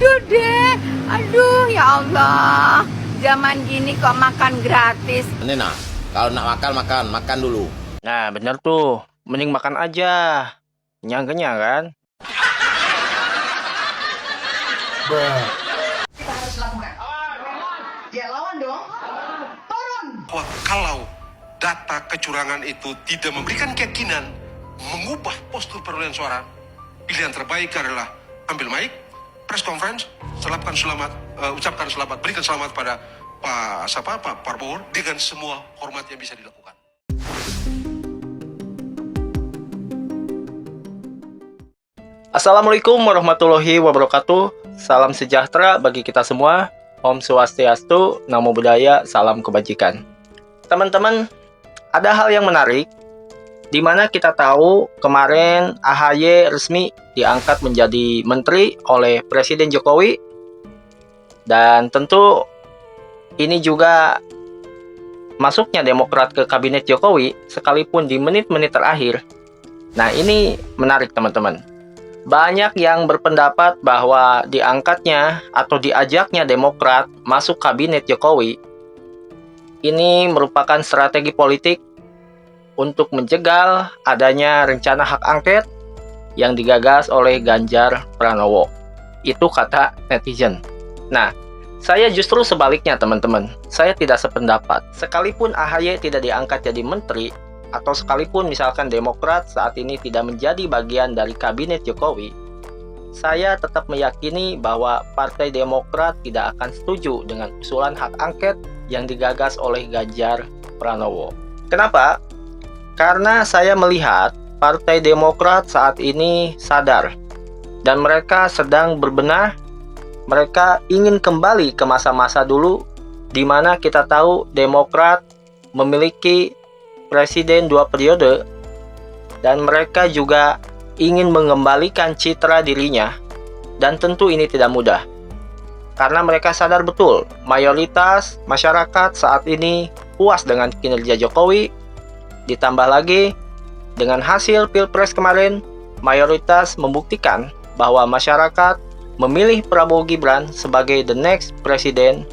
Aduh deh, aduh ya Allah. Zaman gini kok makan gratis. Ini nah, kalau nak makan dulu. Nah, bener tuh. Mending makan aja. Kenyang-kenyang kan? Kita harus lakukan. Ya lawan dong. Turun. Bahwa kalau data kecurangan itu tidak memberikan keyakinan mengubah postur perolehan suara, pilihan terbaik adalah ambil mic, press conference, ucapkan selamat, berikan selamat pada Pak Prabowo dengan semua hormat yang bisa dilakukan. Assalamualaikum warahmatullahi wabarakatuh. Salam sejahtera bagi kita semua. Om Swastiastu, Namo Buddhaya, salam kebajikan. Teman-teman, ada hal yang menarik di mana kita tahu kemarin AHY resmi diangkat menjadi menteri oleh Presiden Jokowi, dan tentu ini juga masuknya Demokrat ke kabinet Jokowi sekalipun di menit-menit terakhir. Nah, ini menarik teman-teman. Banyak yang berpendapat bahwa diangkatnya atau diajaknya Demokrat masuk kabinet Jokowi ini merupakan strategi politik untuk menjegal adanya rencana hak angket yang digagas oleh Ganjar Pranowo. Itu kata netizen. Nah, saya justru sebaliknya teman-teman. Saya tidak sependapat. Sekalipun AHY tidak diangkat jadi menteri, atau sekalipun misalkan Demokrat saat ini tidak menjadi bagian dari kabinet Jokowi, saya tetap meyakini bahwa Partai Demokrat tidak akan setuju dengan usulan hak angket yang digagas oleh Ganjar Pranowo. Kenapa? Karena saya melihat Partai Demokrat saat ini sadar dan mereka sedang berbenah. Mereka ingin kembali ke masa-masa dulu di mana kita tahu Demokrat memiliki presiden 2 periode, dan mereka juga ingin mengembalikan citra dirinya, dan tentu ini tidak mudah karena mereka sadar betul mayoritas masyarakat saat ini puas dengan kinerja Jokowi. Ditambah lagi dengan hasil Pilpres kemarin, mayoritas membuktikan bahwa masyarakat memilih Prabowo Gibran sebagai the next presiden,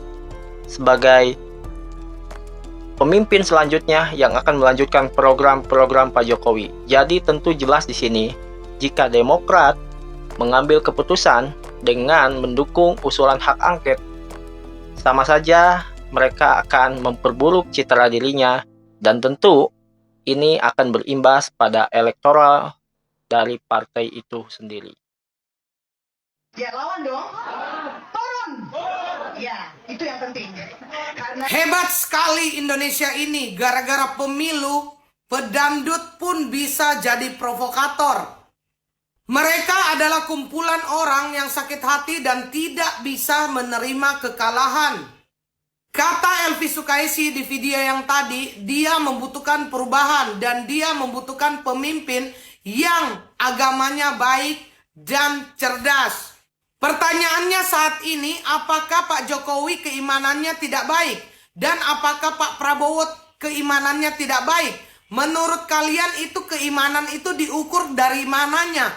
sebagai pemimpin selanjutnya yang akan melanjutkan program-program Pak Jokowi. Jadi tentu jelas di sini, jika Demokrat mengambil keputusan dengan mendukung usulan hak angket, sama saja mereka akan memperburuk citra dirinya, dan tentu ini akan berimbas pada elektoral dari partai itu sendiri. Ya lawan dong. Turun. Ya, itu yang penting. Karena Hebat sekali Indonesia ini, gara-gara pemilu, pedangdut pun bisa jadi provokator. Mereka adalah kumpulan orang yang sakit hati dan tidak bisa menerima kekalahan. Kata Elvi Sukaisi di video yang tadi, dia membutuhkan perubahan dan dia membutuhkan pemimpin yang agamanya baik dan cerdas. Pertanyaannya saat ini, apakah Pak Jokowi keimanannya tidak baik? Dan apakah Pak Prabowo keimanannya tidak baik? Menurut kalian itu keimanan itu diukur dari mananya?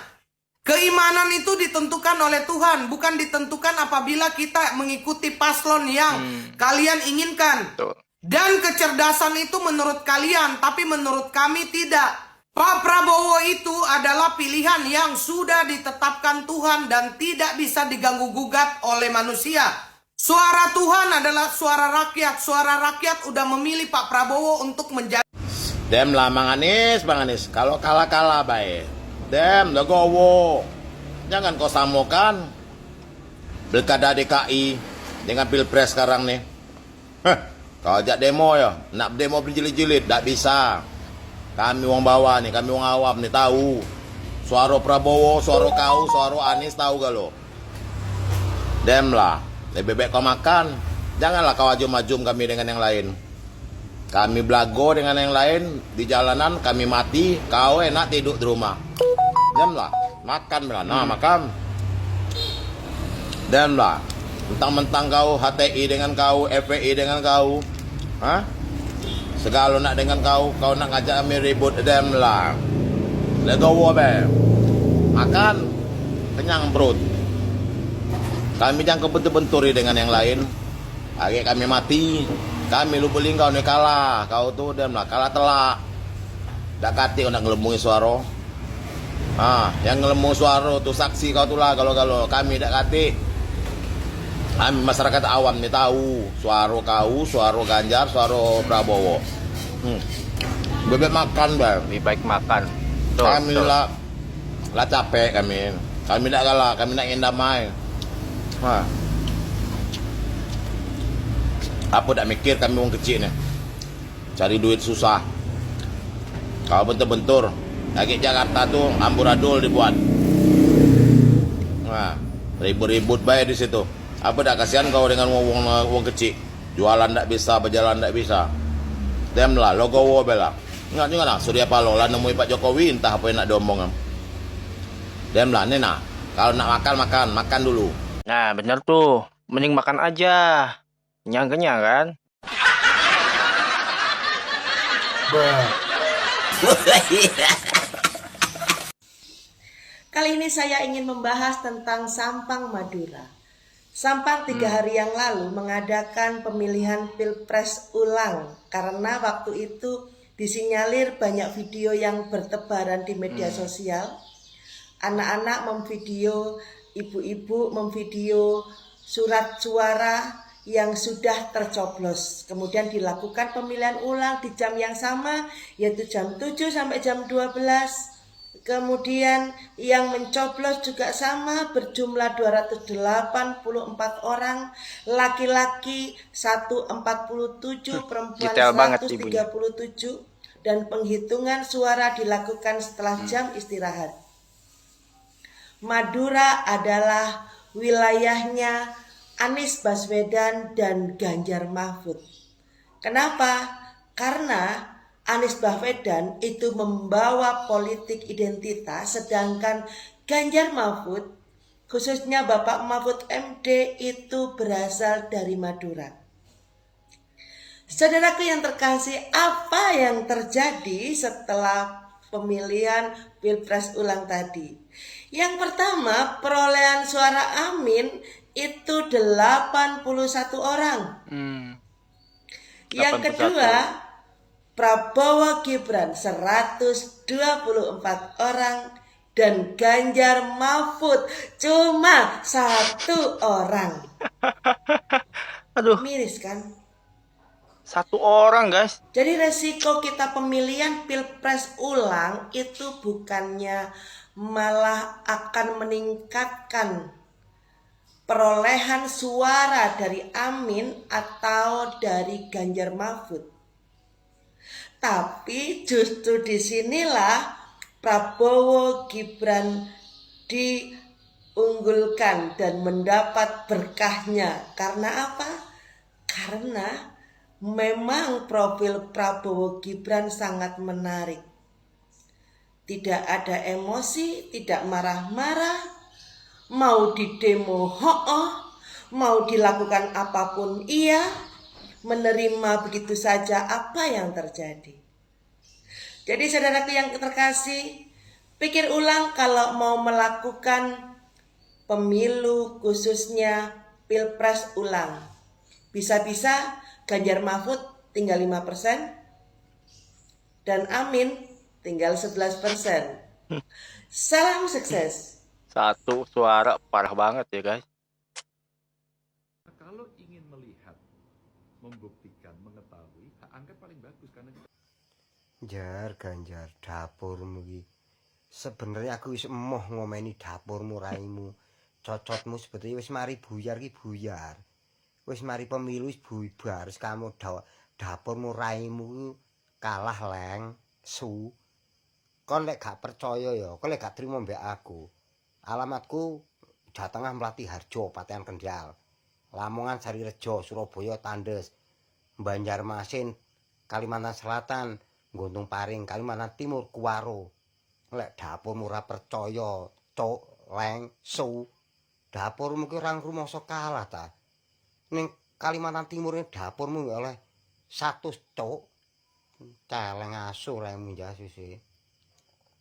Keimanan itu ditentukan oleh Tuhan, bukan ditentukan apabila kita mengikuti paslon yang kalian inginkan. Betul. Dan kecerdasan itu menurut kalian, tapi menurut kami tidak. Pak Prabowo itu adalah pilihan yang sudah ditetapkan Tuhan dan tidak bisa diganggu-gugat oleh manusia. Suara Tuhan adalah suara rakyat. Suara rakyat udah memilih Pak Prabowo untuk menjadi. Dem lah Bang Anies. Kalau kalah baik. Dem, legowo. Jangan kau samakan Pilkada DKI dengan Pilpres sekarang nih. Kau ajak demo ya, nak demo berjilid-jilid, tak bisa. Kami wong bawah nih, kami wong awam nih tahu. Suara Prabowo, suara kau, suara Anies tahu gak lo? Dem lah, lebih baik kau makan. Janganlah kau ajum-ajum kami dengan yang lain. Kami belago dengan yang lain di jalanan, kami mati, kau enak tidur di rumah. Dem lah, makan lah, nah makan. Dem lah, mentang-mentang kau HTI dengan kau, FPI dengan kau, hah? Segala nak dengan kau nak ngajak kami ribut, dem lah. Legowo be. Makan kenyang perut. Kami jangan kebentur-benturi dengan yang lain. Akhirnya kami mati. Kami lu beli kau nih kalah. Kau tuh dan lah kalah telak. Dak kati kau nak ngelemungi suara. Yang ngelemung suara tuh saksi kau tuh lah kalau kami dak kati. Kami masyarakat awam nih tahu suara kau, suara Ganjar, suara Prabowo. Bebek makan bang. Lebih baik makan. Betul, Kami betul. lah capek kami. Kami nak kalah, kami nak ingin damai. Apa tak mikir kami orang kecil ni. Cari duit susah. Kalau bentur-bentur, lagi Jakarta tu amburadul dibuat. Ribut-ribut baik di situ. Apa tak kasihan kau dengan wong kecil. Jualan tak bisa, berjalan tak bisa. Dem lah, logowo bela. Ingat juga nak, Surya Paloh lah nemui Pak Jokowi, entah apa yang nak diomong. Dem lah, ni nak. Kalau nak makan dulu. Nah, bener tuh. Mending makan aja. Kenyang-kenyang kan? Kali ini saya ingin membahas tentang Sampang Madura. Sampang 3 hari yang lalu mengadakan pemilihan pilpres ulang karena waktu itu disinyalir banyak video yang bertebaran di media sosial. Anak-anak memvideo, ibu-ibu memvideo surat suara yang sudah tercoblos. Kemudian dilakukan pemilihan ulang di jam yang sama, yaitu jam 7 sampai jam 12. Kemudian yang mencoblos juga sama, berjumlah 284 orang, laki-laki 147, perempuan Detail banget, 137, dan penghitungan suara dilakukan setelah jam istirahat. Madura adalah wilayahnya Anies Baswedan dan Ganjar Mahfud. Kenapa? Karena Anies Baswedan itu membawa politik identitas, sedangkan Ganjar Mahfud, khususnya Bapak Mahfud MD, itu berasal dari Madura. Saudaraku yang terkasih, apa yang terjadi setelah pemilihan pilpres ulang tadi? Yang pertama, perolehan suara Amin itu 81 orang. Yang 81. kedua, Prabowo Gibran 124 orang dan Ganjar Mahfud cuma 1 orang. Aduh, Miris kan? 1 orang guys. Jadi resiko kita pemilihan pilpres ulang itu bukannya malah akan meningkatkan perolehan suara dari Amin atau dari Ganjar Mahfud. Tapi justru disinilah Prabowo Gibran diunggulkan dan mendapat berkahnya. Karena apa? Karena memang profil Prabowo Gibran sangat menarik. Tidak ada emosi, tidak marah-marah, mau didemo mau dilakukan apapun iya, menerima begitu saja apa yang terjadi. Jadi saudaraku yang terkasih, pikir ulang kalau mau melakukan pemilu khususnya pilpres ulang. Bisa-bisa Ganjar Mahfud tinggal 5% dan Amin tinggal 11%. Salam sukses. 1 suara parah banget ya guys. Kalau ingin melihat, membuktikan, mengetahui, hak angket paling bagus karena Ganjar, dapurmu iki. Sebenarnya aku wis emoh ngomeni dapurmu, raimu, cocotmu sebetulnya wis mari buyar ki buyar. Wis mari pemilu wis bubar, kamu dapurmu, raimu kalah leng, su. Kon lek gak percaya ya, kon lek gak trimo mbek aku. Alamatku Jawa Tengah Mlati Harjo, Patean Kendal. Lamongan Sarirejo, Surabaya Tandes. Banjarmasin, Kalimantan Selatan, Gunung Paring, Kalimantan Timur, Kuwaro. Lek dapurmu ora percaya, cuk, leng, su. Dapurmu ki ora rumangsa kalah ta. Ning Kalimantan Timur ini dapurmu oleh 100 cuk. Celeng asu remu jas sih.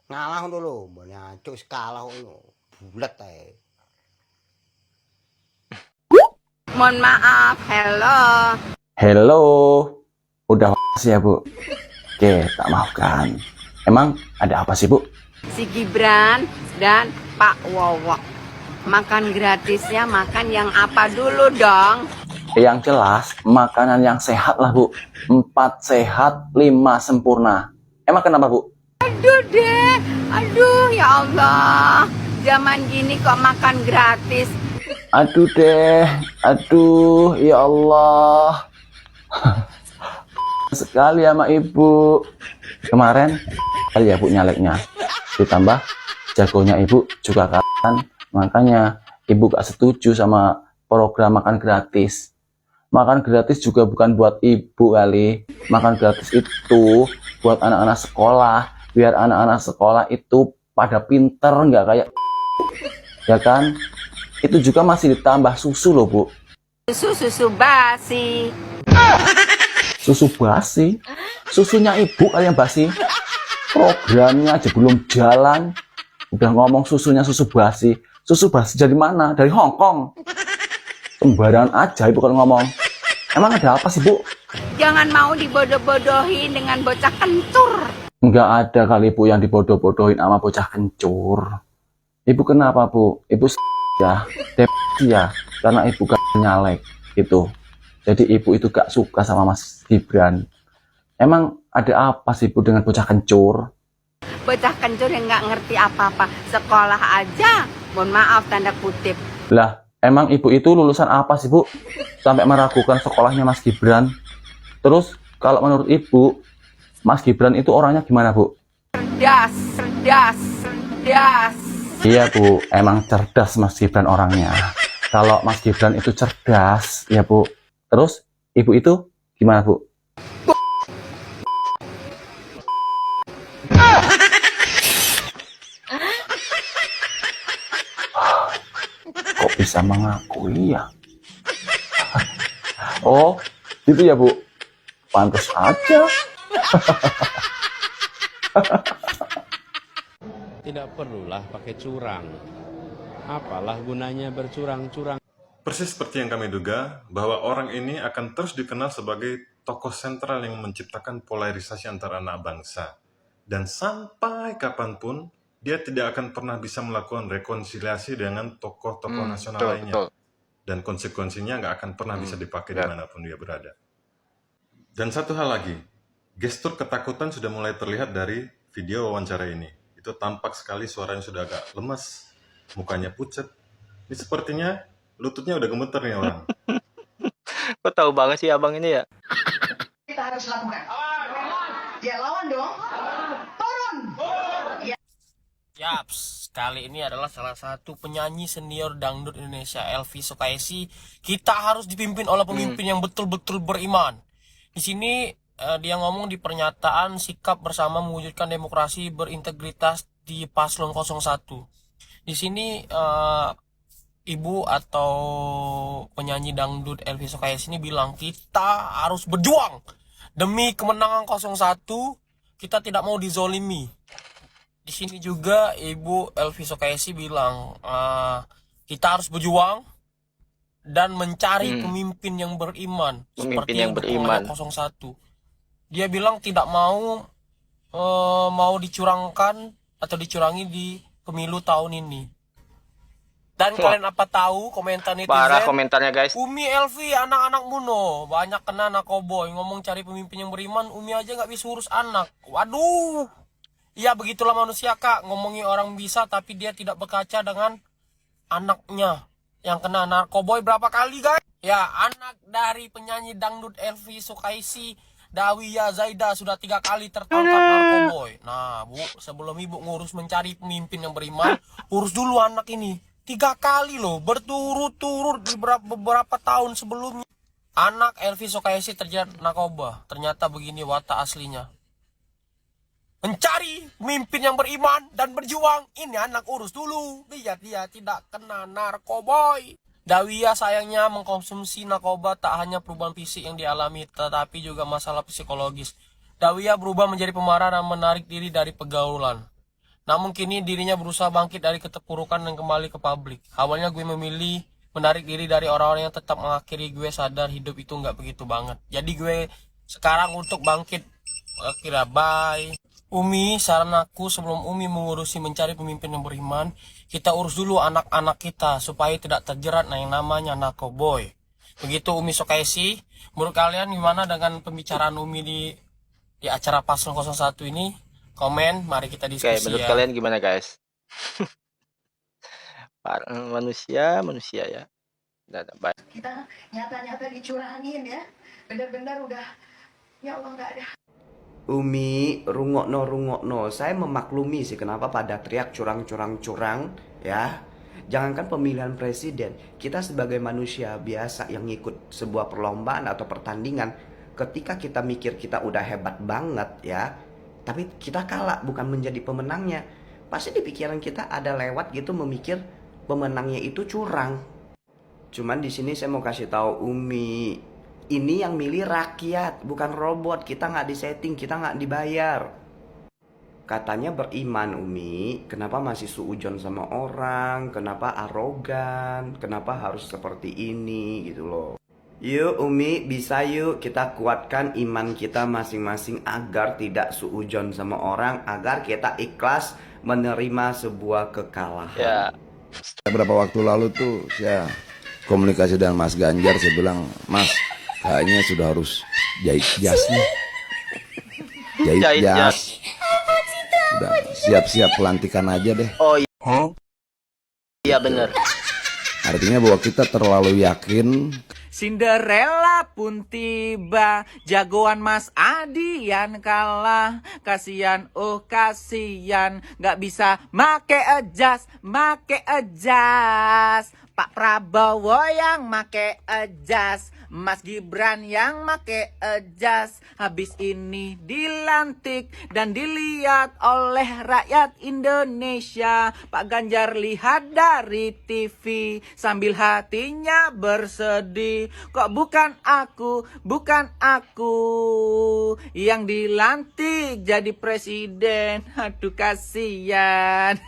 Ngalah ngono lho, mbone acuk kalah ngono. Bulet ae. Mohon maaf, hello. Hello, udah sih ya Bu. Oke, tak maafkan. Emang ada apa sih Bu? Si Gibran dan Pak Wowo. Makan gratisnya makan yang apa dulu dong? Yang jelas makanan yang sehat lah Bu. 4 sehat, 5 sempurna. Emang kenapa Bu? Aduh deh, aduh ya Allah. Zaman gini kok makan gratis. Aduh deh, aduh ya Allah. Sekali sama Ibu. Kemarin kali ya Bu nyaleknya. Ditambah jagonya Ibu juga kan. Makanya Ibu gak setuju sama program makan gratis. Makan gratis juga bukan buat Ibu kali. Makan gratis itu buat anak-anak sekolah. Biar anak-anak sekolah itu pada pinter, nggak kayak ya kan. Itu juga masih ditambah susu loh Bu. Susu basi. Susu basi? Susunya Ibu kali yang basi. Programnya aja belum jalan udah ngomong susunya susu basi. Susu basi dari mana? Dari Hong Kong. Sembarangan aja Ibu kalau ngomong. Emang ada apa sih Bu? Jangan mau dibodoh-bodohin dengan bocah kencur. Nggak ada kali Bu yang dibodoh-bodohin sama bocah kencur. Ibu kenapa Bu? Ibu ya, ya, karena Ibu gak nyalek gitu. Jadi Ibu itu gak suka sama Mas Gibran. Emang ada apa sih Bu dengan bocah kencur? Bocah kencur yang nggak ngerti apa-apa. Sekolah aja, mohon maaf tanda kutip. Lah, emang Ibu itu lulusan apa sih Bu? Sampai meragukan sekolahnya Mas Gibran. Terus kalau menurut Ibu, Mas Gibran itu orangnya gimana Bu? Cerdas. Iya Bu, emang cerdas Mas Gibran orangnya. Kalau Mas Gibran itu cerdas, ya Bu. Terus Ibu itu gimana Bu? Kok bisa mengakui ya? Oh, gitu ya Bu. Pantas aja. Tidak perlulah pakai curang. Apalah gunanya bercurang-curang. Persis seperti yang kami duga, bahwa orang ini akan terus dikenal sebagai tokoh sentral yang menciptakan polarisasi antara anak bangsa. Dan sampai kapanpun, dia tidak akan pernah bisa melakukan rekonsiliasi dengan tokoh-tokoh nasional lainnya. Dan konsekuensinya nggak akan pernah bisa dipakai dimanapun dia berada. Dan satu hal lagi, gestur ketakutan sudah mulai terlihat dari video wawancara ini. Itu tampak sekali suaranya sudah agak lemas, mukanya pucat. Ini sepertinya lututnya udah gemeter nih orang. Kok tahu banget sih abang ini ya? Kita harus lakukan. Ya lawan dong. Turun. Yaps, kali ini adalah salah satu penyanyi senior dangdut Indonesia, Elvi Sukaisi. Kita harus dipimpin oleh pemimpin yang betul-betul beriman. Di sini dia ngomong di pernyataan sikap bersama mewujudkan demokrasi berintegritas di Paslon 01. Di sini ibu atau penyanyi dangdut Elvi Sukaisi ini bilang kita harus berjuang demi kemenangan 01. Kita tidak mau dizolimi. Di sini juga Ibu Elvi Sukaisi bilang kita harus berjuang dan mencari pemimpin yang beriman, seperti yang beriman 01. Dia bilang tidak mau dicurangkan atau dicurangi di pemilu tahun ini. Dan kalian apa tahu komentar netizen? Parah komentarnya guys. Umi Elvi anak-anak muno banyak kena narkoboy, ngomong cari pemimpin yang beriman, Umi aja nggak bisa urus anak. Waduh. Ya begitulah manusia Kak, ngomongin orang bisa tapi dia tidak berkaca dengan anaknya yang kena narkoboy berapa kali guys? Ya, anak dari penyanyi dangdut Elvi Sukaisi, Dawiyah Zaida sudah 3 kali tertangkap narkoboy. Nah Bu, sebelum ibu ngurus mencari pemimpin yang beriman, urus dulu anak ini. 3 kali loh, berturut-turut di beberapa tahun sebelumnya. Anak Elvi Sukaisi terjerat narkoba. Ternyata begini watak aslinya. Mencari pemimpin yang beriman dan berjuang. Ini anak urus dulu, biar dia tidak kena narkoboy. Dawiyah sayangnya mengkonsumsi narkoba tak hanya perubahan fisik yang dialami, tetapi juga masalah psikologis. Dawiyah berubah menjadi pemarah dan menarik diri dari pergaulan. Namun kini dirinya berusaha bangkit dari keterpurukan dan kembali ke publik. Awalnya gue memilih menarik diri dari orang-orang yang tetap mengakhiri gue sadar hidup itu nggak begitu banget. Jadi gue sekarang untuk bangkit kira bye. Umi, saran aku sebelum Umi mengurusi mencari pemimpin yang beriman, kita urus dulu anak-anak kita supaya tidak terjerat yang namanya narkoboy. Begitu Umi Sokaisi. Menurut kalian gimana dengan pembicaraan Umi di acara Paslon 01 ini? Komen, mari kita diskusi. Oke, menurut ya. kalian gimana guys? Manusia ya. Baik. Kita nyata-nyata dicurangin ya. Benar-benar udah, ya Allah nggak ada. Umi, rungokno. Saya memaklumi sih kenapa pada teriak curang ya. Jangankan pemilihan presiden, kita sebagai manusia biasa yang ngikut sebuah perlombaan atau pertandingan, ketika kita mikir kita udah hebat banget ya, tapi kita kalah bukan menjadi pemenangnya, pasti di pikiran kita ada lewat gitu memikir pemenangnya itu curang. Cuman di sini saya mau kasih tahu Umi, ini yang milih rakyat, bukan robot. Kita nggak disetting, kita nggak dibayar. Katanya beriman Umi, kenapa masih suujon sama orang, kenapa arogan, kenapa harus seperti ini gitu loh. Yuk Umi, bisa yuk kita kuatkan iman kita masing-masing agar tidak suujon sama orang, agar kita ikhlas menerima sebuah kekalahan. Ya. Beberapa waktu lalu tuh saya komunikasi dengan Mas Ganjar, saya bilang, Mas, kayaknya sudah harus jahit jas nih. Jahit jas. Udah siap-siap pelantikan aja deh. Oh iya. Iya bener. Artinya bahwa kita terlalu yakin. Cinderella pun tiba, jagoan Mas Adian kalah. Kasian, oh kasian, gak bisa make ejas. Pak Prabowo yang make ejas, Mas Gibran yang make ejas. Habis ini dilantik dan dilihat oleh rakyat Indonesia. Pak Ganjar lihat dari TV sambil hatinya bersedih. Kok bukan aku yang dilantik jadi presiden. Aduh kasihan.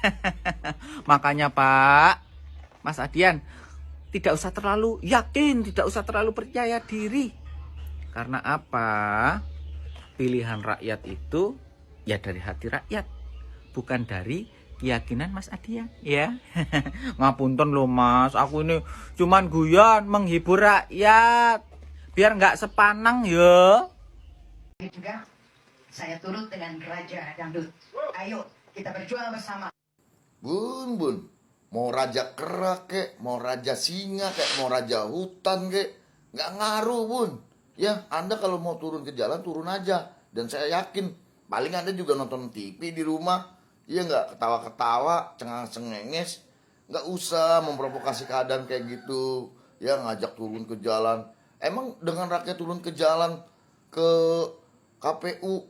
Makanya Pak, Mas Adian, tidak usah terlalu yakin, tidak usah terlalu percaya diri. Karena apa? Pilihan rakyat itu ya dari hati rakyat, bukan dari keyakinan Mas Adian, ya. Ngapunten loh Mas, aku ini cuman guyon menghibur rakyat, biar nggak sepanang ya. Juga saya turut dengan Raja Dangdut. Ayo kita berjuang bersama. Bun, mau raja kera kek, mau raja singa kek, mau raja hutan kek, nggak ngaruh Bun. Ya, Anda kalau mau turun ke jalan, turun aja. Dan saya yakin, paling Anda juga nonton TV di rumah, ya nggak ketawa-ketawa, cengang-cengenges, nggak usah memprovokasi keadaan kayak gitu, ya ngajak turun ke jalan. Emang dengan rakyat turun ke jalan ke KPU,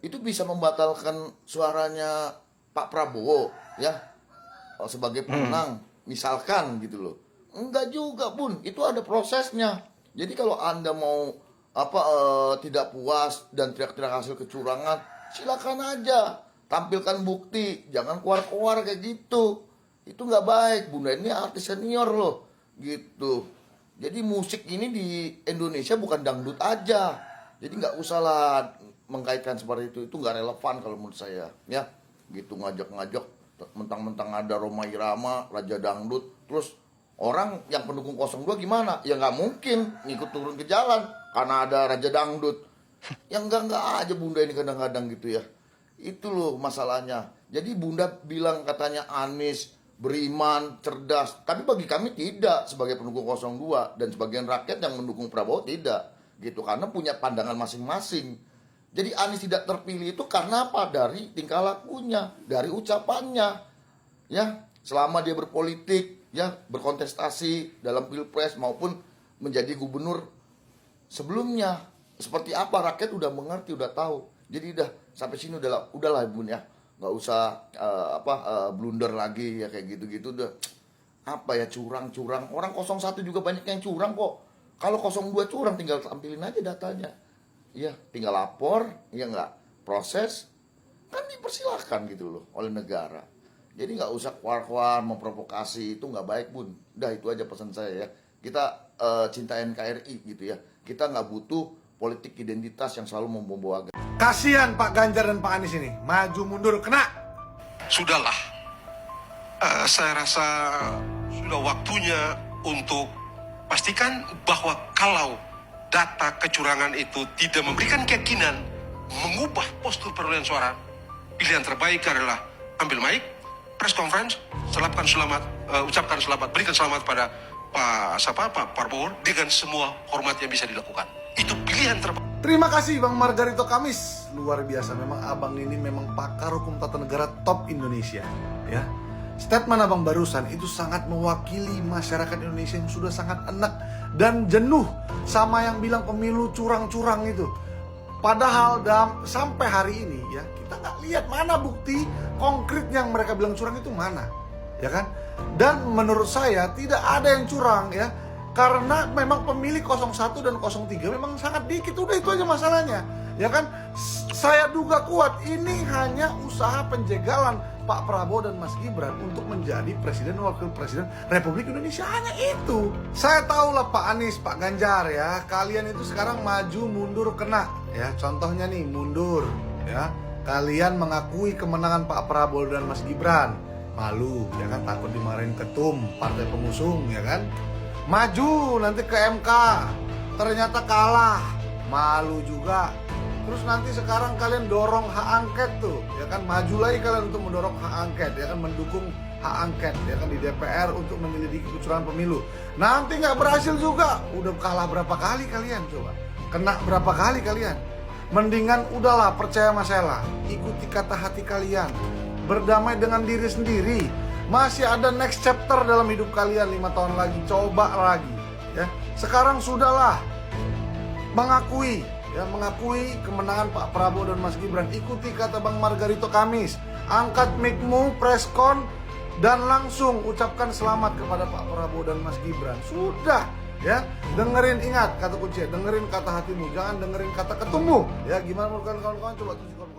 itu bisa membatalkan suaranya Pak Prabowo, ya? Sebagai pemenang misalkan gitu loh. Enggak juga Bun, itu ada prosesnya. Jadi kalau Anda mau tidak puas dan teriak-teriak hasil kecurangan, silakan aja tampilkan bukti, jangan keluar-keluar kayak gitu. Itu nggak baik. Bunda ini artis senior loh gitu. Jadi musik ini di Indonesia bukan dangdut aja, jadi nggak usah lah mengkaitkan seperti itu nggak relevan kalau menurut saya, ya gitu. Ngajak-ngajak mentang-mentang ada Rhoma Irama, Raja Dangdut, terus orang yang pendukung 02 gimana? Ya nggak mungkin ngikut turun ke jalan karena ada Raja Dangdut. Yang enggak aja Bunda ini kadang-kadang gitu ya. Itu loh masalahnya. Jadi Bunda bilang katanya Anies beriman, cerdas, tapi bagi kami tidak sebagai pendukung 02 dan sebagian rakyat yang mendukung Prabowo tidak gitu, karena punya pandangan masing-masing. Jadi Anies tidak terpilih itu karena apa? Dari tingkah lakunya, dari ucapannya. Ya, selama dia berpolitik, ya, berkontestasi dalam Pilpres maupun menjadi gubernur sebelumnya. Seperti apa rakyat udah mengerti, udah tahu. Jadi udah sampai sini udahlah Bun ya. Nggak usah blunder lagi ya kayak gitu-gitu udah. Apa ya, curang-curang. Orang 01 juga banyak yang curang kok. Kalau 02 curang tinggal tampilin aja datanya. Iya, tinggal lapor, ya nggak, proses, kan dipersilahkan gitu loh oleh negara. Jadi nggak usah keluar-keluar memprovokasi, itu nggak baik Bun. Udah itu aja pesan saya ya. Kita cinta NKRI gitu ya. Kita nggak butuh politik identitas yang selalu membawa agama. Kasihan Pak Ganjar dan Pak Anies ini, maju mundur kena. Sudahlah, saya rasa sudah waktunya untuk pastikan bahwa kalau data kecurangan itu tidak memberikan keyakinan mengubah postur perolehan suara, pilihan terbaik adalah ambil mic, press conference, ucapkan selamat, berikan selamat pada Pak Prabowo dengan semua hormat yang bisa dilakukan. Itu pilihan terbaik. Terima kasih Bang Margarito Kamis, luar biasa. Memang abang ini memang pakar hukum tata negara top Indonesia, ya. Statement abang barusan itu sangat mewakili masyarakat Indonesia yang sudah sangat enak dan jenuh sama yang bilang pemilu curang-curang itu. Padahal sampai hari ini ya kita nggak lihat mana bukti konkret yang mereka bilang curang itu mana, ya kan? Dan menurut saya tidak ada yang curang ya, karena memang pemilih 01 dan 03 memang sangat dikit, udah itu aja masalahnya, ya kan? Saya duga kuat ini hanya usaha penjegalan Pak Prabowo dan Mas Gibran untuk menjadi presiden wakil presiden Republik Indonesia, hanya itu. Saya tahu lah Pak Anies, Pak Ganjar ya, kalian itu sekarang maju mundur kena ya. Contohnya nih mundur ya, kalian mengakui kemenangan Pak Prabowo dan Mas Gibran, malu ya kan, takut dimarahin ketum partai pengusung ya kan. Maju nanti ke MK, ternyata kalah, malu juga. Terus nanti sekarang kalian dorong hak angket tuh, ya kan, maju lagi kalian untuk mendorong hak angket, ya kan, mendukung hak angket, ya kan, di DPR untuk menyelidiki kecurangan pemilu. Nanti nggak berhasil juga, udah kalah berapa kali kalian coba, kena berapa kali kalian. Mendingan udahlah percaya sama saya lah, ikuti kata hati kalian, berdamai dengan diri sendiri. Masih ada next chapter dalam hidup kalian 5 tahun lagi, coba lagi ya. Sekarang sudahlah mengakui kemenangan Pak Prabowo dan Mas Gibran. Ikuti kata Bang Margarito Kamis, angkat mic-mu, press con, dan langsung ucapkan selamat kepada Pak Prabowo dan Mas Gibran. Sudah ya, dengerin, ingat kata kunci, dengerin kata hatimu, jangan dengerin kata ketummu ya. Gimana menurut kawan-kawan, coba tulis di komen.